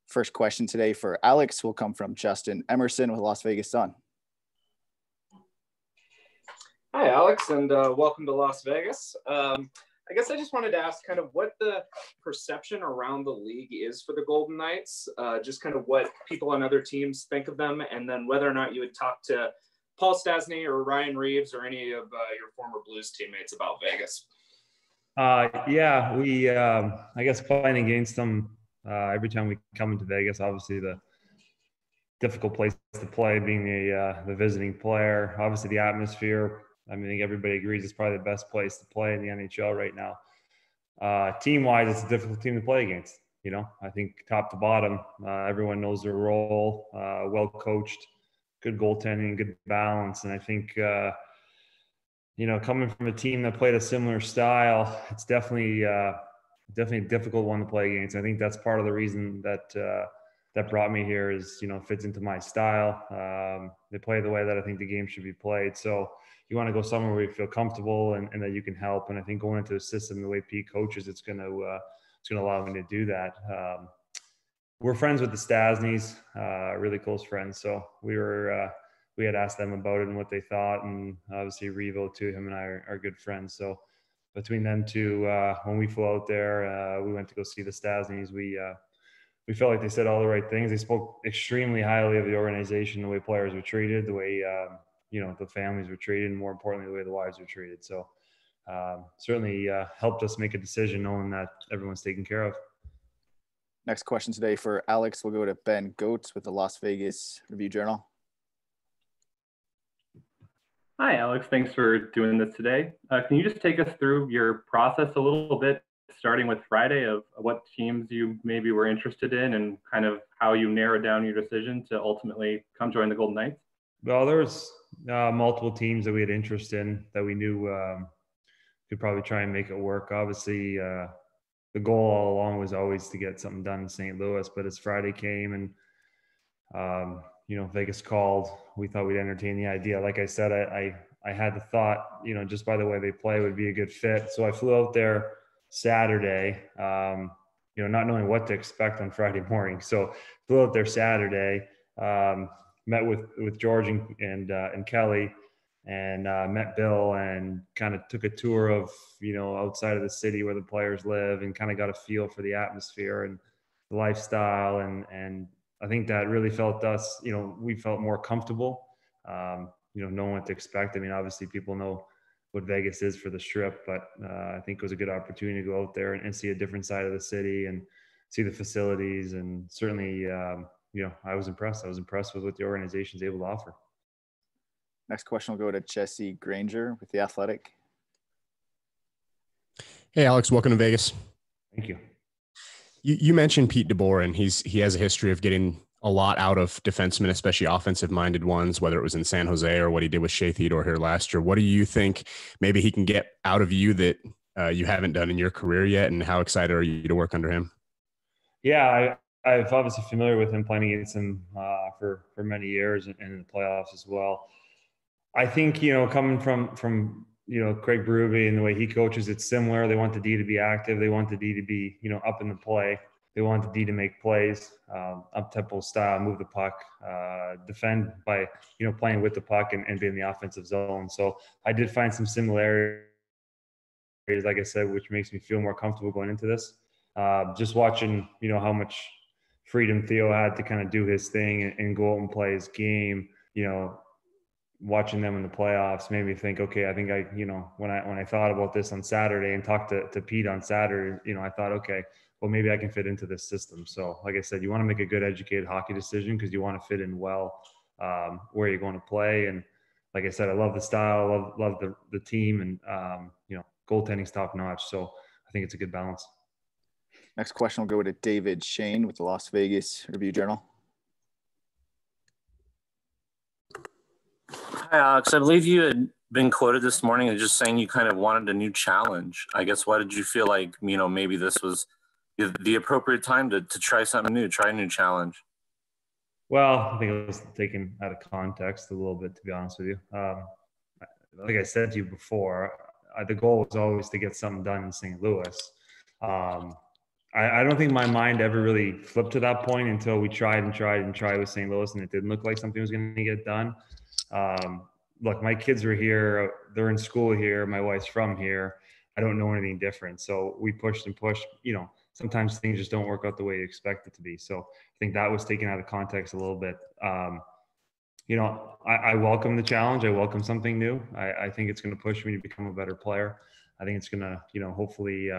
First question today for Alex will come from Justin Emerson with Las Vegas Sun. Hi, Alex, and welcome to Las Vegas. I guess I just wanted to ask kind of what the perception around the league is for the Golden Knights, just kind of what people on other teams think of them, and then whether or not you would talk to Paul Stastny or Ryan Reeves or any of your former Blues teammates about Vegas. Yeah, we, I guess playing against them every time we come into Vegas, obviously the difficult place to play being the visiting player, obviously the atmosphere. I think everybody agrees it's probably the best place to play in the NHL right now. Team-wise, it's a difficult team to play against. I think top to bottom, everyone knows their role, well coached, good goaltending, good balance. And I think, coming from a team that played a similar style, it's definitely a difficult one to play against. I think that's part of the reason that brought me here is, fits into my style. They play the way that I think the game should be played. So you want to go somewhere where you feel comfortable and that you can help. And I think going into a system the way Pete coaches, it's going to allow me to do that. We're friends with the Stasnys, really close friends. So we had asked them about it and what they thought. And obviously Revo too, him and I are good friends. So between them two, when we flew out there, we went to go see the Stasnys. We felt like they said all the right things. They spoke extremely highly of the organization, the way players were treated, the way, the families were treated, and more importantly, the way the wives were treated. So certainly helped us make a decision knowing that everyone's taken care of. Next question today for Alex. We'll go to Ben Goetz with the Las Vegas Review-Journal. Hi, Alex. Thanks for doing this today. Can you just take us through your process a little bit, starting with Friday, of what teams you maybe were interested in and kind of how you narrowed down your decision to ultimately come join the Golden Knights? Well, there was multiple teams that we had interest in that we knew could probably try and make it work. Obviously, the goal all along was always to get something done in St. Louis, but as Friday came and, Vegas called, we thought we'd entertain the idea. Like I said, I had the thought, just by the way they play would be a good fit. So I flew out there Saturday, not knowing what to expect on Friday morning. So flew out there Saturday, met with George and Kelly, and met Bill, and kind of took a tour of, outside of the city where the players live, and kind of got a feel for the atmosphere and the lifestyle. And I think that really felt us, we felt more comfortable, knowing what to expect. Obviously people know what Vegas is for the Strip, but I think it was a good opportunity to go out there and see a different side of the city and see the facilities. And certainly, I was impressed. I was impressed with what the organization's able to offer. Next question will go to Jesse Granger with The Athletic. Hey, Alex, welcome to Vegas. Thank you. You mentioned Pete DeBoer, and he has a history of getting a lot out of defensemen, especially offensive-minded ones, whether it was in San Jose or what he did with Shea Theodore here last year. What do you think maybe he can get out of you that you haven't done in your career yet, and how excited are you to work under him? Yeah, I've obviously familiar with him, playing against him for many years and in the playoffs as well. I think, coming from Craig Berube and the way he coaches, it's similar. They want the D to be active. They want the D to be, up in the play. They want the D to make plays, up-tempo style, move the puck, defend by, playing with the puck and be in the offensive zone. So I did find some similarities, like I said, which makes me feel more comfortable going into this. Just watching, how much freedom Theo had to kind of do his thing and go out and play his game, watching them in the playoffs made me think, okay, I think when I thought about this on Saturday and talked to Pete on Saturday, I thought, okay, well, maybe I can fit into this system. So like I said, you want to make a good educated hockey decision because you want to fit in well where you're going to play. And like I said, I love the style, love the team, and goaltending's top notch. So I think it's a good balance. Next question will go to David Shane with the Las Vegas Review-Journal. Hi, Alex. I believe you had been quoted this morning as just saying you kind of wanted a new challenge. I guess, why did you feel like, maybe this was the appropriate time to try something new, try a new challenge? Well, I think it was taken out of context a little bit, to be honest with you. Like I said to you before, the goal was always to get something done in St. Louis. I don't think my mind ever really flipped to that point until we tried with St. Louis, and it didn't look like something was going to get done. Look, my kids are here. They're in school here. My wife's from here. I don't know anything different. So we pushed and pushed. Sometimes things just don't work out the way you expect it to be. So I think that was taken out of context a little bit. I welcome the challenge. I welcome something new. I think it's going to push me to become a better player. I think it's going to, hopefully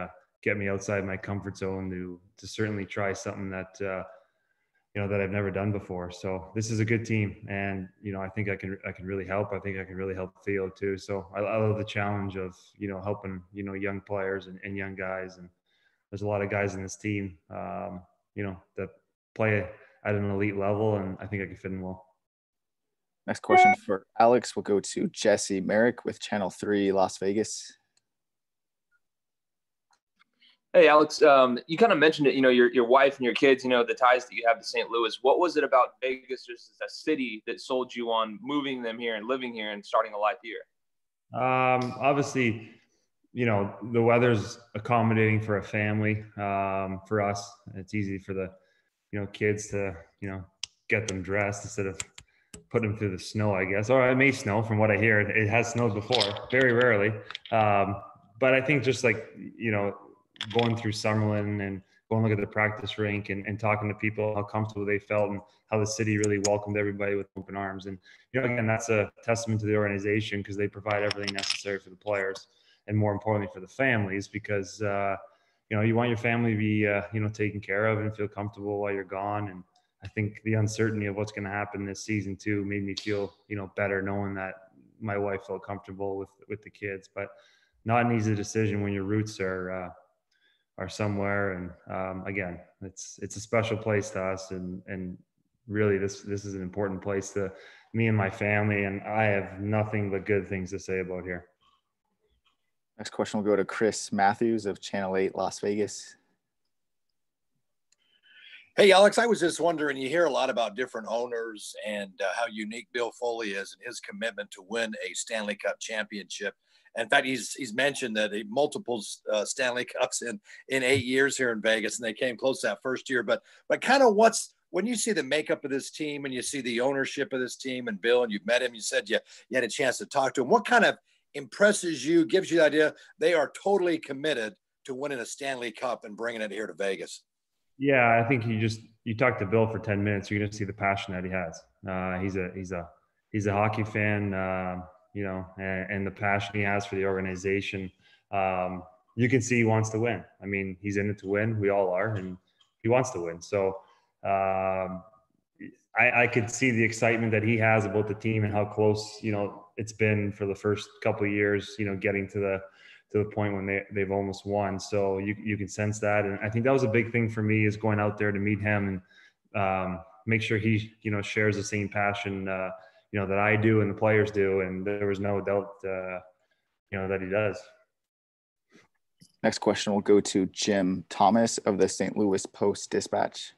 get me outside my comfort zone to certainly try something that, that I've never done before. So this is a good team, and I think I can really help. I think I can really help Theo too. So I love the challenge of helping young players and young guys, and there's a lot of guys in this team that play at an elite level, and I think I can fit in well. Next question for Alex will go to Jesse Merrick with Channel 3 Las Vegas. Hey, Alex, you kind of mentioned it, your wife and your kids, the ties that you have to St. Louis. What was it about Vegas just as a city that sold you on moving them here and living here and starting a life here? Obviously, the weather's accommodating for a family. For us, it's easy for the, kids to, get them dressed instead of put them through the snow, I guess. Or it may snow from what I hear. It has snowed before, very rarely. But I think just like, going through Summerlin and going look at the practice rink and talking to people, how comfortable they felt and how the city really welcomed everybody with open arms. And, again, that's a testament to the organization because they provide everything necessary for the players and more importantly for the families because, you want your family to be, taken care of and feel comfortable while you're gone. And I think the uncertainty of what's going to happen this season too made me feel, better knowing that my wife felt comfortable with the kids, but not an easy decision when your roots are somewhere. And again, it's a special place to us. And really this is an important place to me and my family. And I have nothing but good things to say about here. Next question will go to Chris Matthews of Channel 8 Las Vegas. Hey, Alex, I was just wondering, you hear a lot about different owners and how unique Bill Foley is and his commitment to win a Stanley Cup championship. In fact, he's mentioned that multiple Stanley Cups in 8 years here in Vegas, and they came close that first year. But kind of when you see the makeup of this team and you see the ownership of this team and Bill, and you've met him, you said you had a chance to talk to him. What kind of impresses you, gives you the idea they are totally committed to winning a Stanley Cup and bringing it here to Vegas? Yeah, I think you talk to Bill for 10 minutes, you're going to see the passion that he has. He's a hockey fan. And the passion he has for the organization, you can see he wants to win. I mean, he's in it to win. We all are, and he wants to win. So I could see the excitement that he has about the team and how close, it's been for the first couple of years, getting to the point when they've almost won. So you can sense that. And I think that was a big thing for me is going out there to meet him and make sure he, shares the same passion, that I do and the players do. And there was no doubt, that he does. Next question will go to Jim Thomas of the St. Louis Post-Dispatch.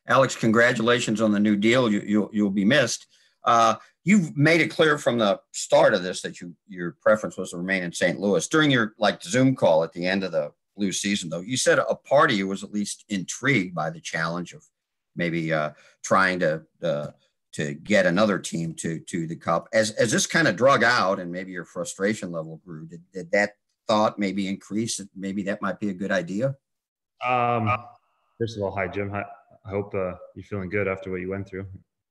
Alex, congratulations on the new deal. You'll be missed. You've made it clear from the start of this that your preference was to remain in St. Louis. During your Zoom call at the end of the Blue season, though, you said a part of you was at least intrigued by the challenge of maybe trying to get another team to the Cup. As this kind of drug out and maybe your frustration level grew, did that thought maybe increase? Maybe that might be a good idea. First of all, hi Jim. I hope you're feeling good after what you went through.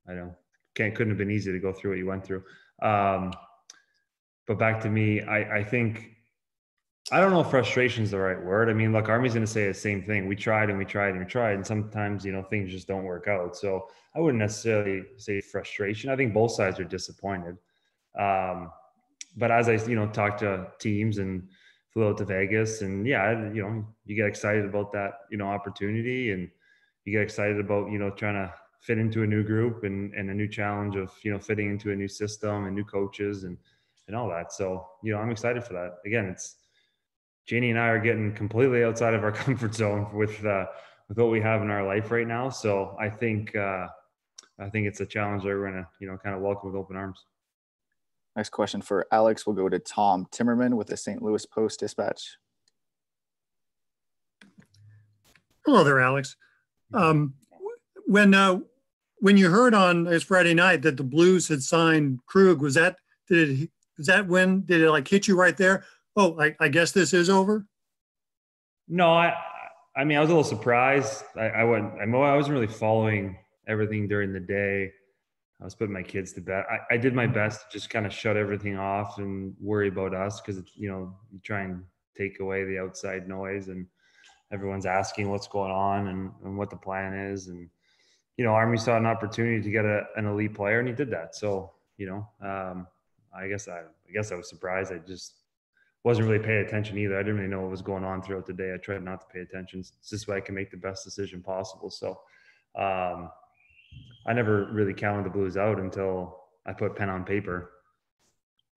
I know couldn't have been easy to go through what you went through. But back to me, I think. I don't know if frustration is the right word. I mean, look, Army's going to say the same thing. We tried and we tried and we tried. And sometimes, things just don't work out. So I wouldn't necessarily say frustration. I think both sides are disappointed. But as I, talked to teams and flew out to Vegas and you get excited about that, opportunity and you get excited about, trying to fit into a new group and a new challenge of, fitting into a new system and new coaches and all that. So, I'm excited for that. Again, Janie and I are getting completely outside of our comfort zone with what we have in our life right now. So I think it's a challenge that we're going to, kind of welcome with open arms. Next question for Alex will go to Tom Timmerman with the St. Louis Post-Dispatch. Hello there, Alex. When you heard on this Friday night that the Blues had signed Krug, was that when did it like hit you right there? Oh, I guess this is over. No, I mean, I was a little surprised. I wasn't really following everything during the day. I was putting my kids to bed. I did my best to just kind of shut everything off and worry about us because, you try and take away the outside noise and everyone's asking what's going on and what the plan is. And, Army saw an opportunity to get an elite player and he did that. So, I guess I was surprised. I just wasn't really paying attention either. I didn't really know what was going on throughout the day. I tried not to pay attention. It's just so I can make the best decision possible. So, I never really counted the Blues out until I put pen on paper.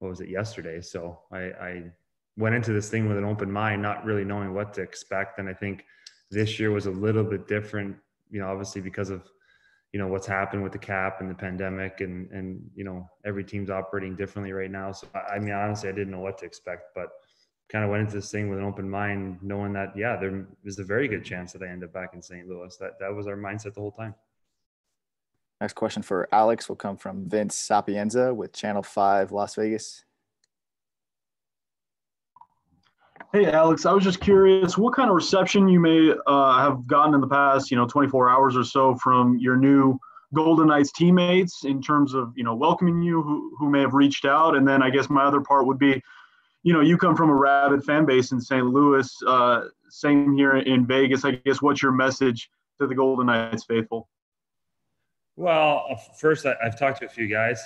What was it, yesterday? So I went into this thing with an open mind, not really knowing what to expect. And I think this year was a little bit different, obviously because of, what's happened with the cap and the pandemic and every team's operating differently right now. So, I mean, honestly, I didn't know what to expect, but kind of went into this thing with an open mind, knowing that, yeah, there is a very good chance that I end up back in St. Louis. That was our mindset the whole time. Next question for Alex will come from Vince Sapienza with Channel 5 Las Vegas. Hey, Alex, I was just curious what kind of reception you may have gotten in the past, 24 hours or so from your new Golden Knights teammates in terms of, welcoming you, who may have reached out. And then I guess my other part would be, you come from a rabid fan base in St. Louis, same here in Vegas. I guess what's your message to the Golden Knights faithful? Well, first, I've talked to a few guys.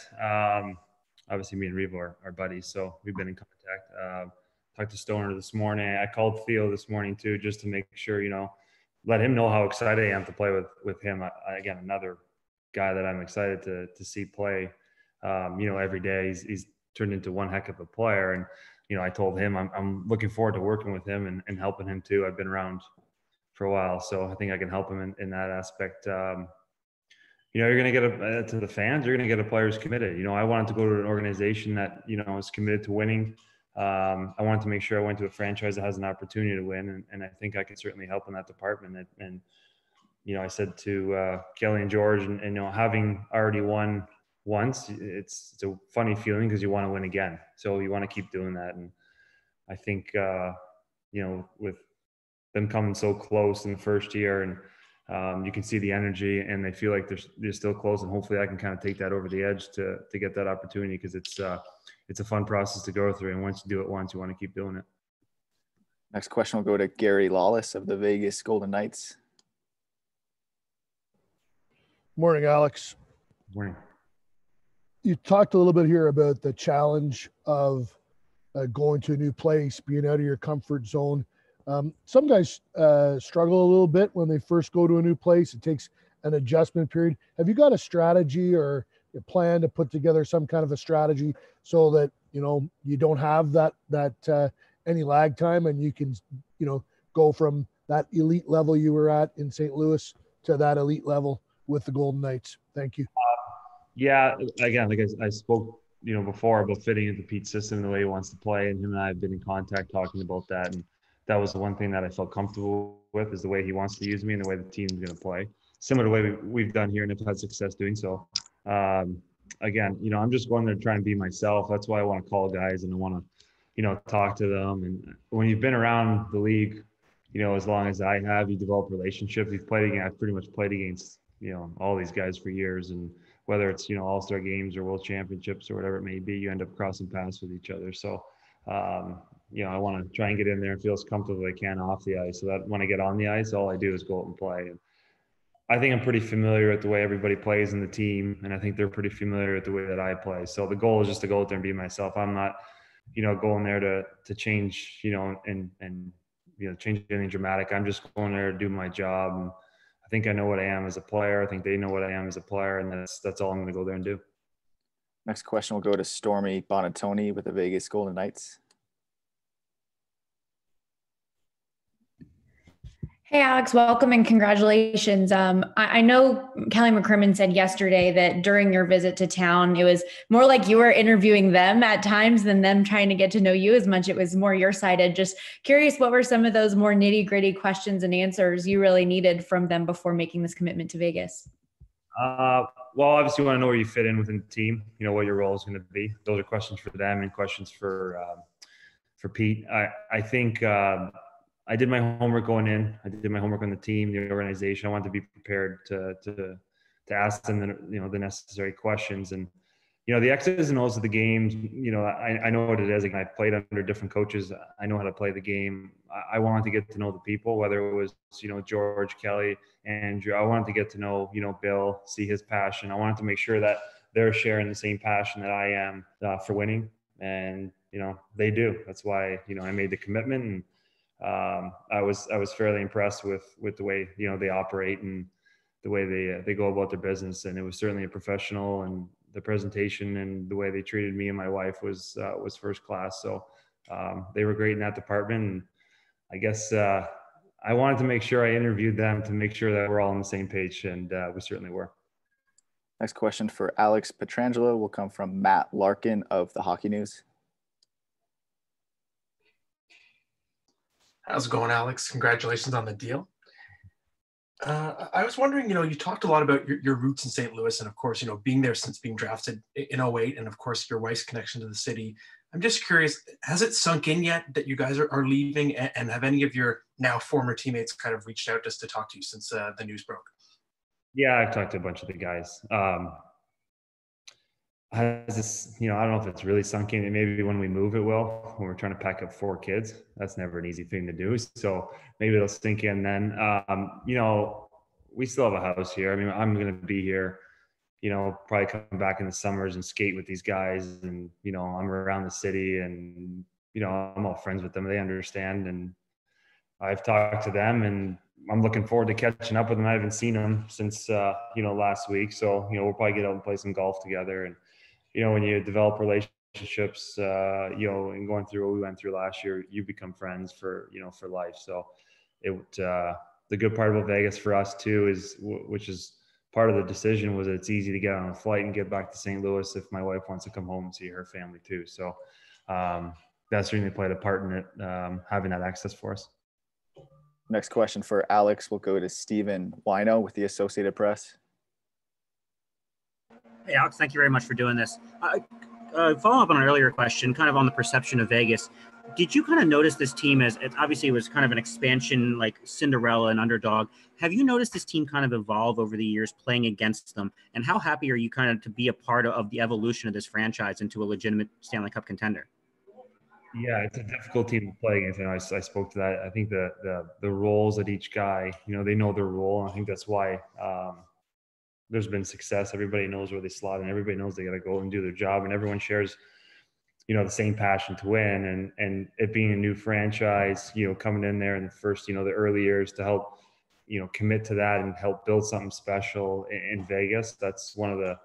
Obviously, me and Revo are buddies, so we've been in contact. Talked to Stoner this morning. I called Theo this morning, too, just to make sure, let him know how excited I am to play with him. Again, another guy that I'm excited to see play, every day. He's turned into one heck of a player. And, I told him I'm looking forward to working with him and helping him, too. I've been around for a while, so I think I can help him in that aspect. You're going to get to the fans, you're going to get a player who's committed. I wanted to go to an organization that, is committed to winning. I wanted to make sure I went to a franchise that has an opportunity to win. And I think I can certainly help in that department. And I said to Kelly and George and having already won once, it's a funny feeling because you want to win again. So you want to keep doing that. And I think, with them coming so close in the first year and, you can see the energy and they feel like they're still close, and hopefully I can kind of take that over the edge to get that opportunity because it's a fun process to go through. And once you do it once, you want to keep doing it. Next question will go to Gary Lawless of the Vegas Golden Knights. Morning, Alex. Morning. You talked a little bit here about the challenge of going to a new place, being out of your comfort zone. Some guys struggle a little bit when they first go to a new place. It takes an adjustment period. Have you got a strategy or a plan to put together some kind of a strategy so that, you don't have that any lag time and you can, go from that elite level you were at in St. Louis to that elite level with the Golden Knights? Thank you. Yeah, again, like I spoke, before about fitting into Pete's system and the way he wants to play, and him and I have been in contact talking about that. And that was the one thing that I felt comfortable with is the way he wants to use me and the way the team's going to play. Similar to the way we've done here and have had success doing so. Again, I'm just going there to try and be myself. That's why I want to call guys and I want to, talk to them. And when you've been around the league, as long as I have, you develop relationships. I've pretty much played against, all these guys for years. And whether it's, all-star games or world championships or whatever it may be, you end up crossing paths with each other. So, I want to try and get in there and feel as comfortable as I can off the ice so that when I get on the ice, all I do is go out and play. And I think I'm pretty familiar with the way everybody plays in the team, and I think they're pretty familiar with the way that I play. So the goal is just to go out there and be myself. I'm not, going there to change, and change anything dramatic. I'm just going there to do my job. And I think I know what I am as a player. I think they know what I am as a player, and that's all I'm going to go there and do. Next question will go to Stormy Bonatoni with the Vegas Golden Knights. Hey, Alex, welcome and congratulations. I know Kelly McCrimmon said yesterday that during your visit to town, it was more like you were interviewing them at times than them trying to get to know you as much. It was more your sided. Just curious, what were some of those more nitty gritty questions and answers you really needed from them before making this commitment to Vegas? Well, obviously, you want to know where you fit in within the team. You know what your role is going to be. Those are questions for them and questions for Pete. I think I did my homework going in. I did my homework on the team, the organization. I wanted to be prepared to ask them the necessary questions. And the X's and O's of the games. I know what it is. Like, I played under different coaches. I know how to play the game. I wanted to get to know the people, whether it was George, Kelly, Andrew. I wanted to get to know Bill, see his passion. I wanted to make sure that they're sharing the same passion that I am for winning, and they do. That's why I made the commitment, and I was fairly impressed with the way they operate and the way they go about their business. And it was certainly a professional, and the presentation and the way they treated me and my wife was first class. So they were great in that department. And I guess I wanted to make sure I interviewed them to make sure that we're all on the same page, and we certainly were. Next question for Alex Pietrangelo will come from Matt Larkin of the Hockey News. How's it going, Alex? Congratulations on the deal. I was wondering, you talked a lot about your roots in St. Louis, and of course, being there since being drafted in 08, and of course, your wife's connection to the city. I'm just curious, has it sunk in yet that you guys are leaving, and have any of your now former teammates kind of reached out just to talk to you since the news broke? Yeah, I've talked to a bunch of the guys. Has this, I don't know if it's really sunk in. Maybe when we move, it will. When we're trying to pack up 4 kids, that's never an easy thing to do. So maybe it'll sink in then. We still have a house here. I mean, I'm going to be here. Probably come back in the summers and skate with these guys, and I'm around the city, and I'm all friends with them. They understand, and I've talked to them, and I'm looking forward to catching up with them. I haven't seen them since last week, so we'll probably get out and play some golf together. And when you develop relationships, and going through what we went through last year, you become friends for life. So the good part about Vegas for us too is, which is part of the decision, was that it's easy to get on a flight and get back to St. Louis if my wife wants to come home and see her family too. So that certainly played a part in it, having that access for us. Next question for Alex will go to Stephen Wino with the Associated Press. Hey, Alex, thank you very much for doing this. Following up on an earlier question, kind of on the perception of Vegas, did you kind of notice this team as, obviously it was kind of an expansion, like Cinderella and underdog. Have you noticed this team kind of evolve over the years playing against them? And how happy are you kind of to be a part of the evolution of this franchise into a legitimate Stanley Cup contender? Yeah, it's a difficult team to play against. I spoke to that. I think the roles that each guy, they know their role. And I think that's why there's been success. Everybody knows where they slot, and everybody knows they got to go and do their job, and everyone shares, the same passion to win. And it being a new franchise, coming in there in the first, the early years to help, commit to that and help build something special in Vegas. That's one of the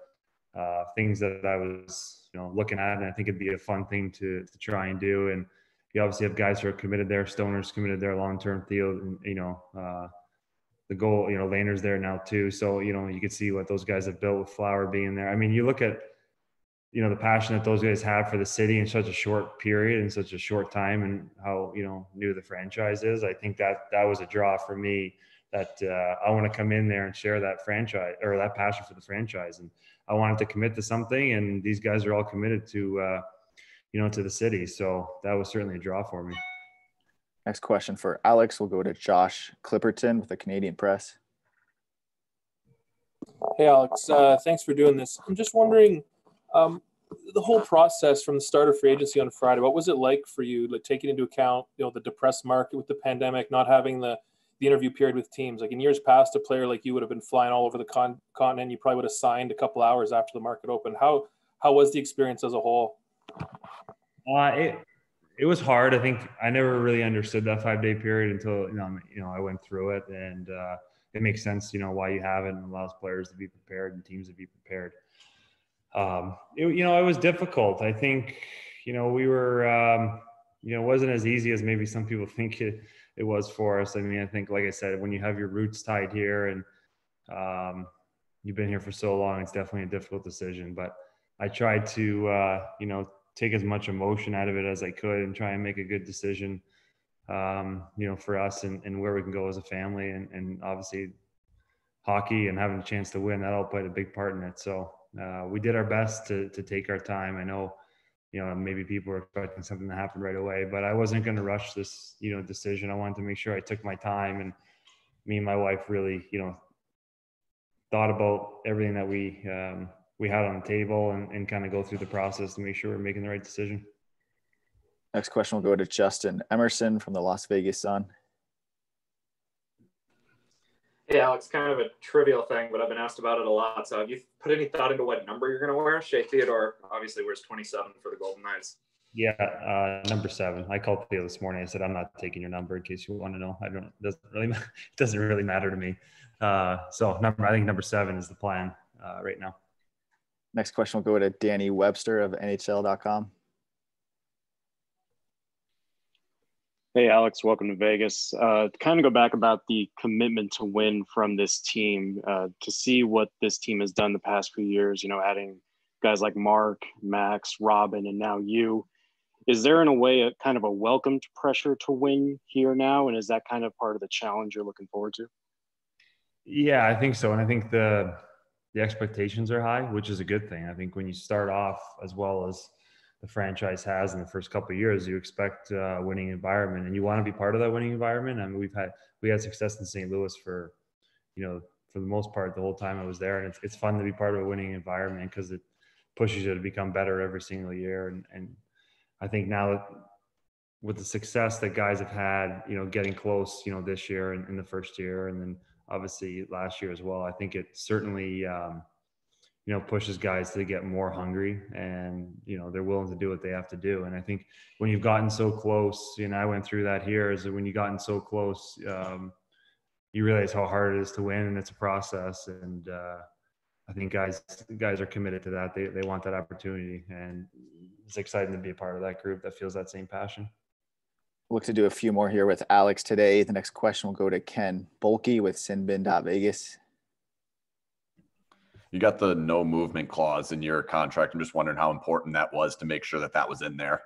things that I was, looking at, and I think it'd be a fun thing to try and do. And you obviously have guys who are committed there. Stoner's committed there long-term field, and the goal, Lehner's there now too. So, you can see what those guys have built with Flower being there. I mean, you look at, the passion that those guys have for the city in such a short period, in such a short time, and how, new the franchise is. I think that was a draw for me, that I want to come in there and share that franchise, or that passion for the franchise. And I wanted to commit to something, and these guys are all committed to, to the city. So that was certainly a draw for me. Next question for Alex will go to Josh Clipperton with the Canadian Press. Hey, Alex, thanks for doing this. I'm just wondering, the whole process from the start of free agency on Friday, what was it like for you, like taking into account, the depressed market with the pandemic, not having the interview period with teams? Like in years past, a player like you would have been flying all over the continent. You probably would have signed a couple hours after the market opened. How was the experience as a whole? It was hard. I think I never really understood that 5-day period until, I went through it, and it makes sense, why you have it, and allows players to be prepared and teams to be prepared. It was difficult. I think, we were, it wasn't as easy as maybe some people think it was for us. I mean, I think, like I said, when you have your roots tied here and you've been here for so long, it's definitely a difficult decision. But I tried to, take as much emotion out of it as I could and try and make a good decision, for us and where we can go as a family. And obviously hockey and having a chance to win, that all played a big part in it. So we did our best to take our time. I know, maybe people were expecting something to happen right away, but I wasn't going to rush this, decision. I wanted to make sure I took my time, and me and my wife really, thought about everything that we had on the table and kind of go through the process to make sure we're making the right decision. Next question will go to Justin Emerson from the Las Vegas Sun. Hey, Alex, kind of a trivial thing, but I've been asked about it a lot. So have you put any thought into what number you're going to wear? Shea Theodore obviously wears 27 for the Golden Knights. Yeah, number 7. I called Theo this morning. I said, I'm not taking your number in case you want to know. It doesn't really matter to me. So I think number 7 is the plan right now. Next question will go to Danny Webster of NHL.com. Hey, Alex, welcome to Vegas. To kind of go back about the commitment to win from this team, to see what this team has done the past few years, adding guys like Mark, Max, Robin, and now you. Is there in a way a kind of a welcome to pressure to win here now? And is that kind of part of the challenge you're looking forward to? Yeah, I think so. And I think the expectations are high, which is a good thing. I think when you start off as well as the franchise has in the first couple of years, you expect a winning environment and you want to be part of that winning environment. I mean, we had success in St. Louis for the most part, the whole time I was there. And it's fun to be part of a winning environment because it pushes you to become better every single year. And I think now with the success that guys have had, getting close, this year and in the first year, and then obviously last year as well, I think it certainly, pushes guys to get more hungry and, they're willing to do what they have to do. And I think when you've gotten so close, I went through that here, is that when you've gotten so close, you realize how hard it is to win, and it's a process. And I think guys are committed to that. They want that opportunity, and it's exciting to be a part of that group that feels that same passion. Look to do a few more here with Alex today. The next question will go to Ken Bolke with Sinbin.Vegas. You got the no movement clause in your contract. I'm just wondering how important that was to make sure that was in there.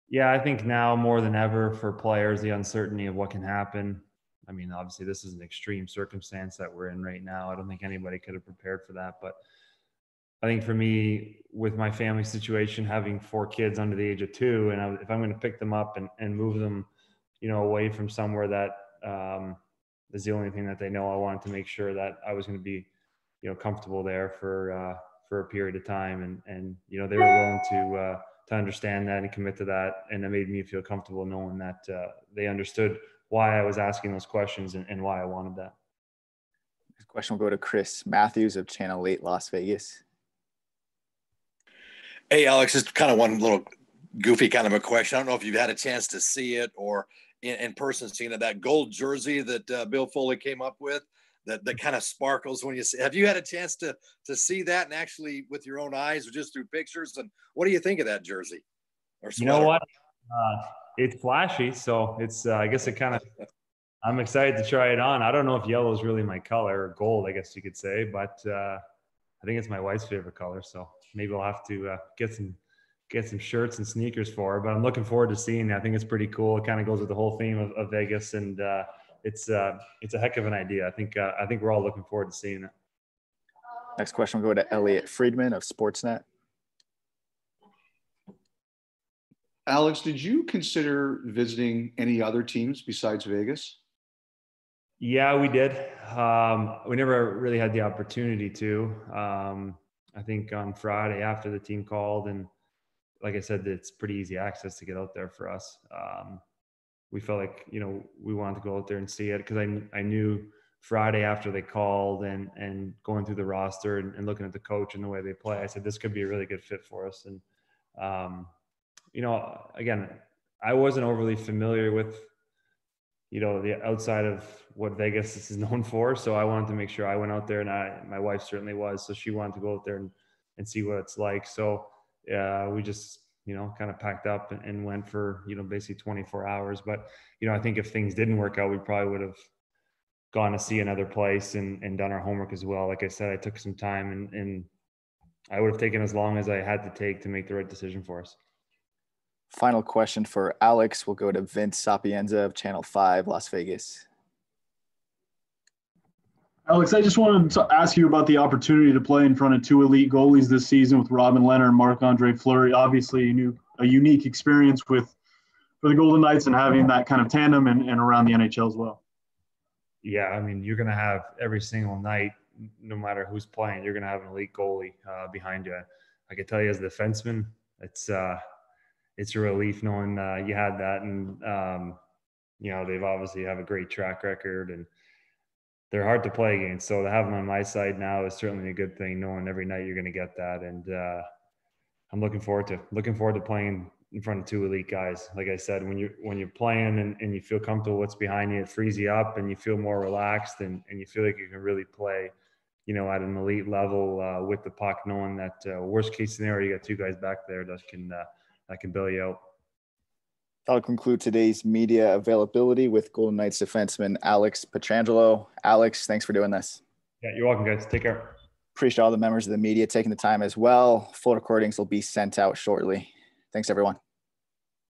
Yeah, I think now more than ever for players, the uncertainty of what can happen. I mean, obviously this is an extreme circumstance that we're in right now. I don't think anybody could have prepared for that. But I think for me, with my family situation, having 4 kids under the age of 2, and if I'm going to pick them up and move them, away from somewhere that is the only thing that they know, I wanted to make sure that I was going to be, comfortable there for a period of time. And they were willing to understand that and commit to that. And it made me feel comfortable knowing that they understood why I was asking those questions and why I wanted that. Next question will go to Chris Matthews of Channel 8 Las Vegas. Hey, Alex, just kind of one little goofy kind of a question. I don't know if you've had a chance to see it or in person seen it, that gold jersey that Bill Foley came up with that kind of sparkles when you see. Have you had a chance to see that and actually with your own eyes or just through pictures? And what do you think of that jersey or sweater? You know what? It's flashy, so it's I guess it kind of I'm excited to try it on. I don't know if yellow is really my color, or gold, I guess you could say, but I think it's my wife's favorite color. So maybe I'll have to get some shirts and sneakers for her. But I'm looking forward to seeing it. I think it's pretty cool. It kind of goes with the whole theme of Vegas, and it's a heck of an idea. I think we're all looking forward to seeing it. Next question will go to Elliot Friedman of Sportsnet. Alex, did you consider visiting any other teams besides Vegas? Yeah, we did. We never really had the opportunity to. I think on Friday after the team called, and like I said, it's pretty easy access to get out there for us. We felt like, we wanted to go out there and see it because I knew Friday after they called and going through the roster and looking at the coach and the way they play, I said, this could be a really good fit for us. And, again, I wasn't overly familiar with, the outside of what Vegas is known for. So I wanted to make sure I went out there, and my wife certainly was. So she wanted to go out there and see what it's like. So we just kind of packed up and went for, basically 24 hours. But, I think if things didn't work out, we probably would have gone to see another place and done our homework as well. Like I said, I took some time and I would have taken as long as I had to take to make the right decision for us. Final question for Alex. We'll go to Vince Sapienza of Channel 5, Las Vegas. Alex, I just wanted to ask you about the opportunity to play in front of two elite goalies this season with Robin Lehner and Marc-Andre Fleury. Obviously, a unique experience for the Golden Knights and having that kind of tandem and around the NHL as well. Yeah, I mean, you're going to have every single night, no matter who's playing, you're going to have an elite goalie behind you. I can tell you as a defenseman, it's a relief knowing you had that. And, they've obviously have a great track record and they're hard to play against. So to have them on my side now is certainly a good thing, knowing every night you're going to get that. And I'm looking forward to playing in front of two elite guys. Like I said, when you're playing and you feel comfortable what's behind you, it frees you up and you feel more relaxed and you feel like you can really play, at an elite level with the puck, knowing that worst case scenario, you got two guys back there that can bail you out. That'll conclude today's media availability with Golden Knights defenseman Alex Pietrangelo. Alex, thanks for doing this. Yeah, you're welcome, guys. Take care. Appreciate all the members of the media taking the time as well. Full recordings will be sent out shortly. Thanks, everyone.